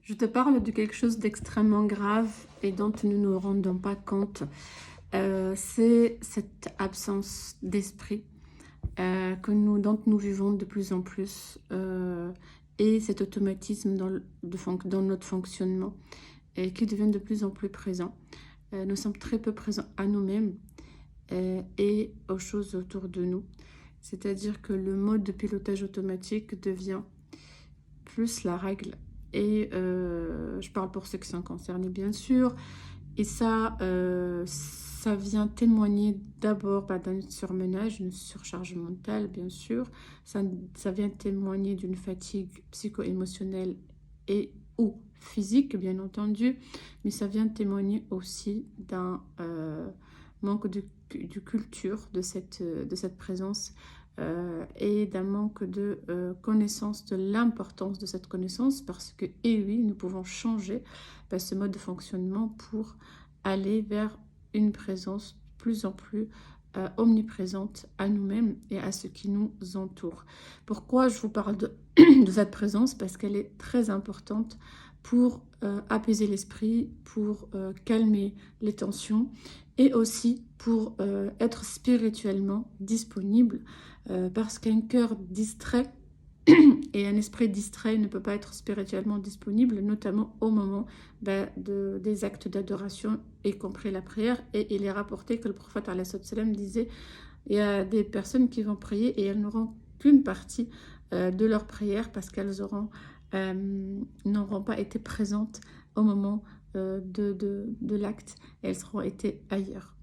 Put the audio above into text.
Je te parle de quelque chose d'extrêmement grave et dont nous ne nous rendons pas compte. C'est cette absence d'esprit dont nous vivons de plus en plus et cet automatisme dans notre fonctionnement et qui devient de plus en plus présent. Nous sommes très peu présents à nous-mêmes et aux choses autour de nous. C'est-à-dire que le mode de pilotage automatique devient plus la règle. Et je parle pour ceux qui sont concernés, bien sûr. Et ça vient témoigner d'abord d'un surmenage, une surcharge mentale, bien sûr. Ça vient témoigner d'une fatigue psycho-émotionnelle et ou physique, bien entendu. Mais ça vient témoigner aussi d'un manque de culture de cette présence et d'un manque de connaissance de l'importance de cette connaissance, parce que, et oui, nous pouvons changer ce mode de fonctionnement pour aller vers une présence de plus en plus omniprésente à nous-mêmes et à ce qui nous entoure. Pourquoi je vous parle de cette présence? Parce qu'elle est très importante pour apaiser l'esprit, pour calmer les tensions et aussi pour être spirituellement disponible, parce qu'un cœur distrait et un esprit distrait ne peut pas être spirituellement disponible, notamment au moment des actes d'adoration, y compris la prière. Et il est rapporté que le prophète alayhi salam disait, il y a des personnes qui vont prier et elles n'auront qu'une partie de leur prière parce qu'elles n'auront pas été présentes au moment de l'acte et elles seront été ailleurs.